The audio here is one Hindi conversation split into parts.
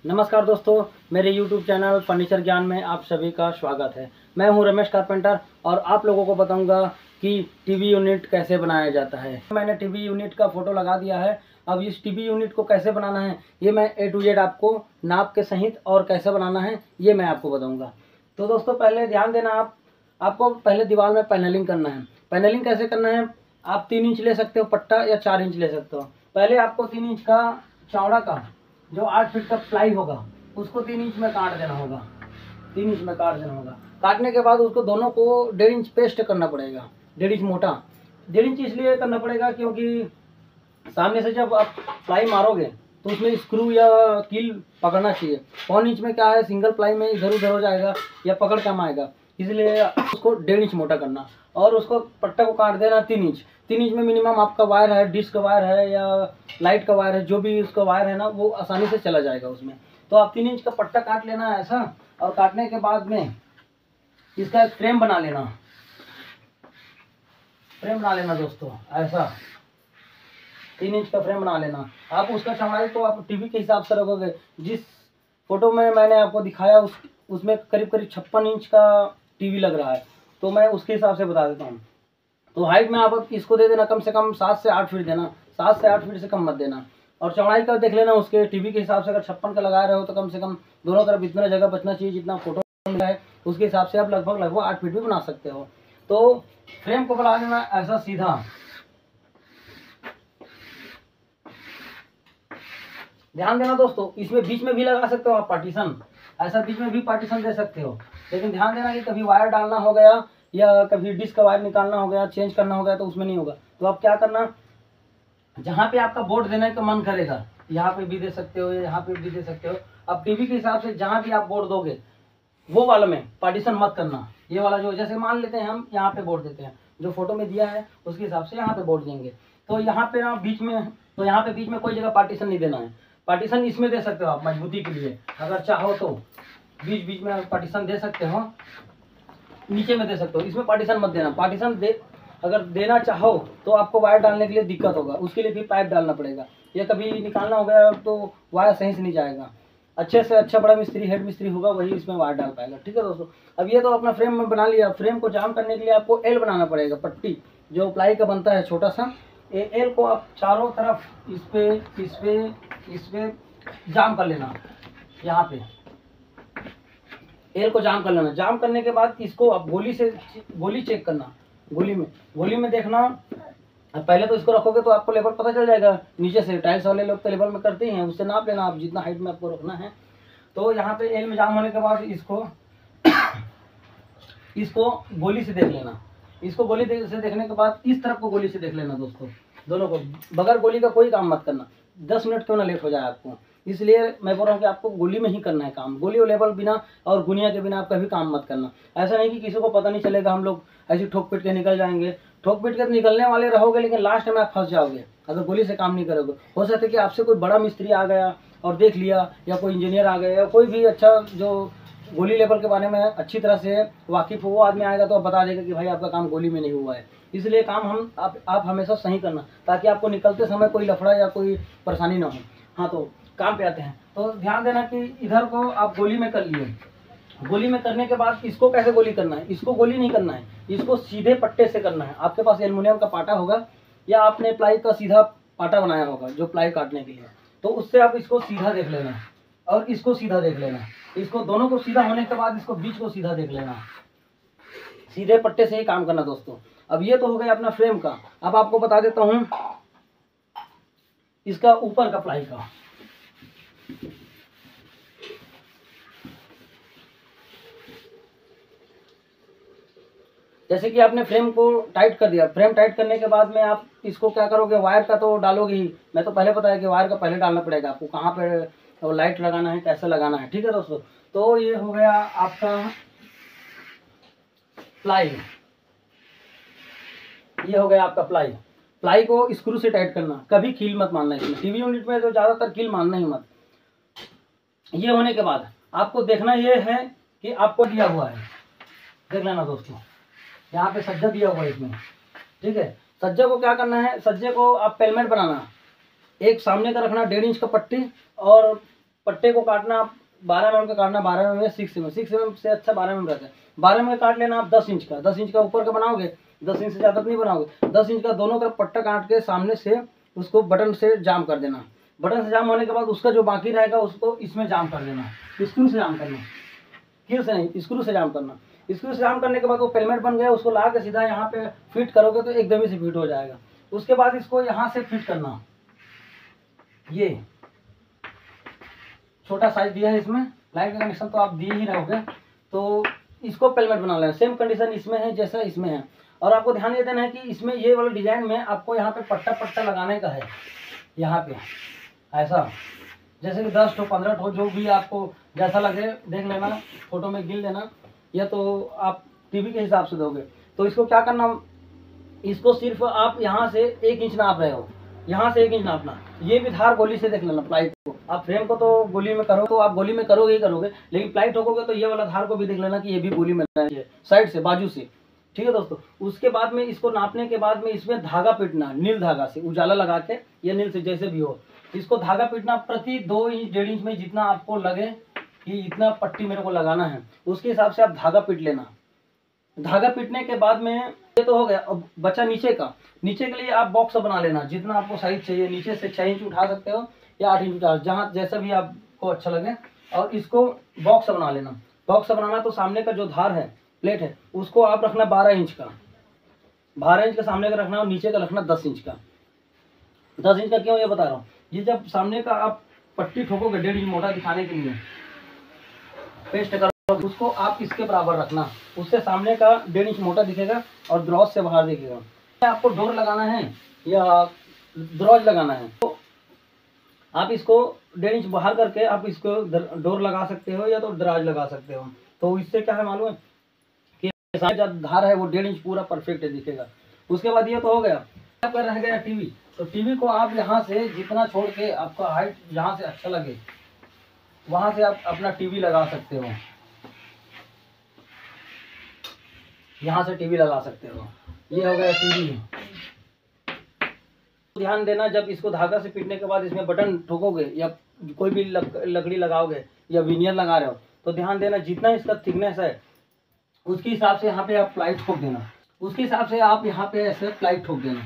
नमस्कार दोस्तों, मेरे YouTube चैनल फर्नीचर ज्ञान में आप सभी का स्वागत है। मैं हूं रमेश कारपेंटर और आप लोगों को बताऊंगा कि टीवी यूनिट कैसे बनाया जाता है। मैंने टीवी यूनिट का फ़ोटो लगा दिया है। अब इस टीवी यूनिट को कैसे बनाना है ये मैं A to Z आपको नाप के सहित और कैसे बनाना है ये मैं आपको बताऊँगा। तो दोस्तों पहले ध्यान देना, आपको पहले दीवार में पैनलिंग करना है। पैनलिंग कैसे करना है, आप 3 इंच ले सकते हो पट्टा या 4 इंच ले सकते हो। पहले आपको 3 इंच का चौड़ा का जो 8 फीट का प्लाई होगा उसको 3 इंच में काट देना होगा। 3 इंच में काट देना होगा। काटने के बाद उसको दोनों को 1.5 इंच पेस्ट करना पड़ेगा। 1.5 इंच मोटा, 1.5 इंच इसलिए करना पड़ेगा क्योंकि सामने से जब आप प्लाई मारोगे तो उसमें स्क्रू या कील पकड़ना चाहिए। 1 इंच में क्या है, सिंगल प्लाई में इधर उधर हो जाएगा या पकड़ कम आएगा, इसलिए उसको 1.5 इंच मोटा करना और उसको पट्टा को काट देना 3 इंच। 3 इंच में मिनिमम आपका वायर है, डिश का वायर है या लाइट का वायर है, जो भी उसका वायर है ना वो आसानी से चला जाएगा उसमें। तो आप 3 इंच का पट्टा काट लेना है ऐसा, और काटने के बाद में इसका एक फ्रेम बना लेना। फ्रेम बना लेना दोस्तों ऐसा, 3 इंच का फ्रेम बना लेना। आप उसका चौड़ाई तो आप टीवी के हिसाब से रखोगे। जिस फोटो में मैंने आपको दिखाया उसमें करीब करीब 56 इंच का टीवी लग रहा है, तो मैं उसके हिसाब से बता देता हूँ। तो हाइट में आप इसको दे देना कम से कम 7 से 8 फीट देना, 7 से 8 फीट से कम मत देना। और चौड़ाई का देख लेना उसके टीवी के हिसाब से, अगर 56 का लगा रहे हो तो कम से कम दोनों तरफ इतना जगह बचना चाहिए जितना फोटो मिला है उसके हिसाब से आप लगभग 8 फीट भी बना सकते हो। तो फ्रेम को बना लेना ऐसा सीधा। ध्यान देना दोस्तों, इसमें बीच में भी लगा सकते हो आप पार्टीशन, ऐसा बीच में भी पार्टीशन दे सकते हो। लेकिन ध्यान देना कि कभी वायर डालना हो गया या कभी डिश का वायर निकालना हो गया, चेंज करना हो गया तो उसमें नहीं होगा। तो आप क्या करना, जहाँ पे आपका बोर्ड देने का मन करेगा यहाँ पे भी दे सकते हो या यहाँ पे भी दे सकते हो। अब टीवी के हिसाब से जहाँ भी आप बोर्ड दोगे वो वाला में पार्टीशन मत करना। ये वाला जो जैसे मान लेते हैं हम यहाँ पे बोर्ड देते हैं, जो फोटो में दिया है उसके हिसाब से यहाँ पे बोर्ड देंगे। तो यहाँ पे ना बीच में, तो यहाँ पे बीच में कोई जगह पार्टीशन नहीं देना है। पार्टीशन इसमें दे सकते हो आप मजबूती के लिए, अगर चाहो तो बीच बीच में पार्टीशन दे सकते हो, नीचे में दे सकते हो। इसमें पार्टीशन मत देना। पार्टीशन दे अगर देना चाहो तो आपको वायर डालने के लिए दिक्कत होगा, उसके लिए भी पाइप डालना पड़ेगा, या कभी निकालना हो गया तो वायर सही से नहीं जाएगा। अच्छे से अच्छा बड़ा मिस्त्री, हेड मिस्त्री होगा वही इसमें वायर डाल पाएगा। ठीक है दोस्तों, अब ये तो अपना फ्रेम में बना लिया। फ्रेम को जाम करने के लिए आपको एल बनाना पड़ेगा, पट्टी जो प्लाई का बनता है छोटा सा। एल को आप चारों तरफ इस पे जाम कर लेना। यहाँ पे एल को जाम कर लेना। जाम करने के बाद इसको आप गोली चेक करना। गोली में देखना। अब पहले तो इसको रखोगे तो आपको लेवल पता चल जाएगा नीचे से। टाइल्स वाले लोग तो लेवल में करते ही हैं, उससे नाप लेना आप जितना हाइट में आपको रखना है। तो यहाँ पे एल में जाम होने के बाद इसको गोली से देख लेना। इसको गोली से देखने के बाद इस तरफ को गोली से देख लेना दोस्तों, दोनों को। बगैर गोली का कोई काम मत करना, 10 मिनट क्यों ना लेट हो जाए आपको। इसलिए मैं बोल रहा हूँ कि आपको गोली में ही करना है काम। गोली और लेवल बिना और गुनिया के बिना आप कभी काम मत करना। ऐसा नहीं कि किसी को पता नहीं चलेगा, हम लोग ऐसे ठोक पीट के निकल जाएंगे। ठोक पीट के निकलने वाले रहोगे लेकिन लास्ट में आप फंस जाओगे अगर गोली से काम नहीं करोगे। हो सकता है कि आपसे कोई बड़ा मिस्त्री आ गया और देख लिया, या कोई इंजीनियर आ गया, या कोई भी अच्छा जो गोली लेवल के बारे में अच्छी तरह से वाकिफ हो वो आदमी आएगा तो आप बता देगा कि भाई आपका काम गोली में नहीं हुआ है। इसलिए काम आप हमेशा सही करना, ताकि आपको निकलते समय कोई लफड़ा या कोई परेशानी ना हो। हाँ, तो काम पे आते हैं। तो ध्यान देना कि इधर को आप गोली में कर लिए। गोली में करने के बाद इसको कैसे गोली करना है, इसको गोली नहीं करना है, इसको सीधे पट्टे से करना है। आपके पास एल्युमिनियम का पाटा होगा या आपने प्लाई का सीधा पाटा बनाया होगा जो प्लाई काटने के लिए, तो उससे आप इसको सीधा देख लेना और इसको सीधा देख लेना। इसको दोनों को सीधा होने के बाद इसको बीच को सीधा देख लेना। सीधे पट्टे से ही काम करना दोस्तों। अब ये तो हो गया अपना फ्रेम का। अब आपको बता देता हूँ इसका ऊपर का प्लाई का। जैसे कि आपने फ्रेम को टाइट कर दिया। फ्रेम टाइट करने के बाद में आप इसको क्या करोगे, वायर का तो डालोगे ही। मैं तो पहले बताया कि वायर का पहले डालना पड़ेगा आपको, कहाँ पे लाइट लगाना है, कैसे लगाना है। ठीक है दोस्तों, तो ये हो गया आपका प्लाई। ये हो गया आपका प्लाई। प्लाई को स्क्रू से टाइट करना, कभी कील मत मारना इसमें। टीवी यूनिट में तो ज़्यादातर कील मारना ही मत। ये होने के बाद आपको देखना ये है कि आपको दिया हुआ है, देख लेना दोस्तों, यहाँ पे सज्जा दिया हुआ है इसमें। ठीक है, सज्जे को क्या करना है, सज्जे को आप पेलमेट बनाना। एक सामने का रखना 1.5 इंच का पट्टी और पट्टे को काटना आप 12 mm का काटना, 12 mm या 6 mm, 6 mm से अच्छा 12 mm रहता है। 12 mm काट लेना आप 10 इंच का, 10 इंच का ऊपर का बनाओगे, 10 इंच से ज़्यादा नहीं बनाओगे, 10 इंच का दोनों तरफ पट्टा काट के सामने से उसको बटन से जाम कर देना। बटन से जाम होने के बाद उसका जो बाकी रहेगा उसको इसमें जाम कर देना, स्क्रू से जाम करना, कील से नहीं, स्क्रू से जाम करना। स्क्रू से जाम करने के बाद वो पेलमेट बन गया, उसको ला के सीधा यहाँ पे फिट करोगे तो एकदम ही से फिट हो जाएगा। उसके बाद इसको यहाँ से फिट करना, ये छोटा साइज दिया है इसमें, लाइट का कनेक्शन तो आप दिए ही रहोगे, तो इसको पेलमेट बना लेना। सेम कंडीशन इसमें है जैसा इसमें है। और आपको ध्यान ये देना है कि इसमें ये वाला डिजाइन में आपको यहाँ पे पट्टा पट्टा लगाने का है, यहाँ पे ऐसा, जैसे कि 10 ठो 15 ठो जो भी आपको जैसा लगे देख लेना, फोटो में गिन लेना, या तो आप टीवी के हिसाब से दोगे। तो इसको क्या करना, इसको सिर्फ आप यहाँ से 1 इंच नाप रहे हो, यहाँ से 1 इंच नापना। ये भी धार गोली से देख लेना, प्लाई को आप फ्रेम को तो गोली में करो तो आप गोली में करोगे ही करोगे, लेकिन प्लाई ठोकोगे तो ये वाला धार को भी देख लेना कि ये भी गोली में रहना चाहिए, साइड से बाजू से। ठीक है दोस्तों, उसके बाद में इसको नापने के बाद में इसमें धागा पीटना, नील धागा से उजाला लगा के या नील से जैसे भी हो, इसको धागा पीटना प्रति 2 इंच 1.5 इंच में जितना आपको लगे कि इतना पट्टी मेरे को लगाना है, उसके हिसाब से आप धागा पीट लेना। धागा पीटने के बाद में ये तो हो गया। अब बचा नीचे का, नीचे के लिए आप बॉक्स बना लेना, जितना आपको साइज चाहिए, नीचे से 6 इंच उठा सकते हो या 8 इंच उठा, जहाँ जैसा भी आपको अच्छा लगे। और इसको बॉक्स बना लेना। बॉक्स बनाना तो सामने का जो धार है, प्लेट है, उसको आप रखना 12 इंच का, 12 इंच का सामने का रखना और नीचे का रखना 10 इंच का। 10 इंच का क्यों ये बता रहा हूँ, ये जब सामने का आप पट्टी ठोकोगे 1.5 इंच मोटा दिखाने के लिए पेस्ट करो, उसको आप इसके बराबर रखना, उससे सामने का 1.5 इंच मोटा दिखेगा और द्रॉज से बाहर दिखेगा। आपको डोर लगाना है या द्रॉज लगाना है तो आप इसको 1.5 इंच बाहर करके आप इसको डोर लगा सकते हो या तो दराज लगा सकते हो। तो इससे क्या है मालूम है कि जो धार है वो 1.5 इंच पूरा परफेक्ट दिखेगा। उसके बाद ये तो हो गया। आपका रह गया टीवी, तो टीवी को आप यहाँ से जितना छोड़ के आपका हाइट जहाँ से अच्छा लगे वहाँ से आप अपना टीवी लगा सकते हो, यहाँ से टीवी लगा सकते हो। ये हो गया टीवी। ध्यान देना, जब इसको धागा से पीटने के बाद इसमें बटन ठोकोगे या कोई भी लकड़ी लगाओगे या विनियर लगा रहे हो तो ध्यान देना जितना इसका थिकनेस है उसके हिसाब से यहाँ पे आप प्लाई ठोक देना, उसके हिसाब से आप यहाँ पे ऐसे प्लाई ठोक देना।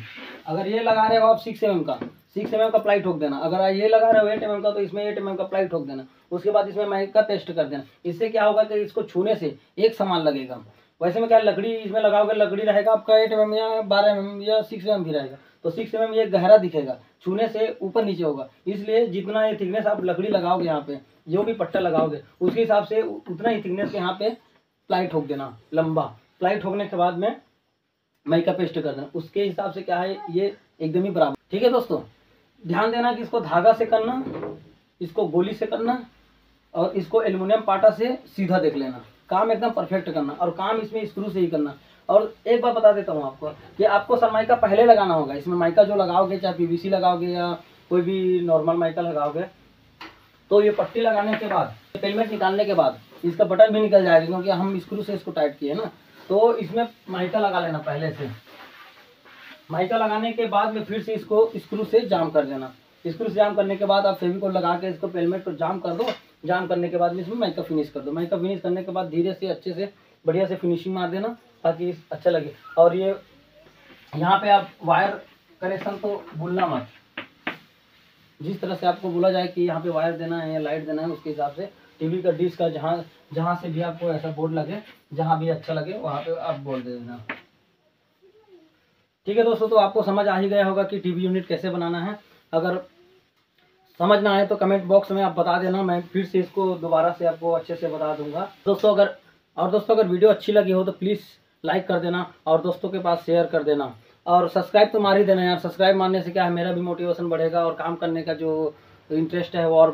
अगर ये लगा रहे हो आप 6 mm का, 6 mm का प्लाई ठोक देना। अगर ये लगा रहे हो 8 mm का तो इसमें 8 mm का प्लाई ठोक देना। उसके बाद इसमें माइक का टेस्ट कर देना। इससे क्या होगा कि इसको छूने से एक समान लगेगा। वैसे में क्या लकड़ी इसमें लगाओगे, लकड़ी रहेगा आपका 8 mm या 12 mm या 6 mm भी रहेगा तो 6 mm ये गहरा दिखेगा, छूने से ऊपर नीचे होगा। इसलिए जितना ये थिकनेस आप लकड़ी लगाओगे यहाँ पे, जो भी पट्टा लगाओगे उसके हिसाब से उतना ही थिकनेस के यहाँ पे प्लाई ठोक देना, लंबा प्लाई ठोकने के बाद में माइका पेस्ट कर देना। उसके हिसाब से क्या है ये एकदम ही बराबर। ठीक है दोस्तों, ध्यान देना कि इसको धागा से करना, इसको गोली से करना और इसको एल्युमिनियम पाटा से सीधा देख लेना। काम एकदम परफेक्ट करना और काम इसमें स्क्रू से ही करना। और एक बात बता देता हूँ आपको कि आपको सनमाइका पहले लगाना होगा। इसमें माइका जो लगाओगे, चाहे पीवीसी लगाओगे या कोई भी नॉर्मल माइका लगाओगे, तो ये पट्टी लगाने के बाद, पेलमेट निकालने के बाद इसका बटन भी निकल जाएगा क्योंकि हम स्क्रू से इसको टाइट किए ना। तो इसमें माइका लगा लेना पहले से। माइका लगाने के बाद में फिर से इसको स्क्रू से जाम कर देना। स्क्रू से जाम करने के बाद आप फेविकोल लगा के इसको पेलमेट को जाम कर दो। जाम करने के बाद में इसमें माइका फिनिश कर दो। माइका फिनिश करने के बाद धीरे से अच्छे से बढ़िया से फिनिशिंग मार देना ताकि अच्छा लगे। और ये यहाँ पे आप वायर कनेक्शन तो भूलना मत, जिस तरह से आपको बोला जाए कि यहाँ पे वायर देना है या लाइट देना है उसके हिसाब से टीवी का डिश का जहाँ से भी आपको ऐसा बोर्ड लगे, जहाँ भी अच्छा लगे वहाँ पे आप बोल दे देना। ठीक है दोस्तों, तो आपको समझ आ ही गया होगा कि टीवी यूनिट कैसे बनाना है। अगर समझना है तो कमेंट बॉक्स में आप बता देना, मैं फिर से इसको दोबारा से आपको अच्छे से बता दूंगा। दोस्तों अगर वीडियो अच्छी लगी हो तो प्लीज़ लाइक कर देना और दोस्तों के पास शेयर कर देना और सब्सक्राइब तो मार ही देना यार। सब्सक्राइब मारने से क्या है, मेरा भी मोटिवेशन बढ़ेगा और काम करने का जो इंटरेस्ट है वो और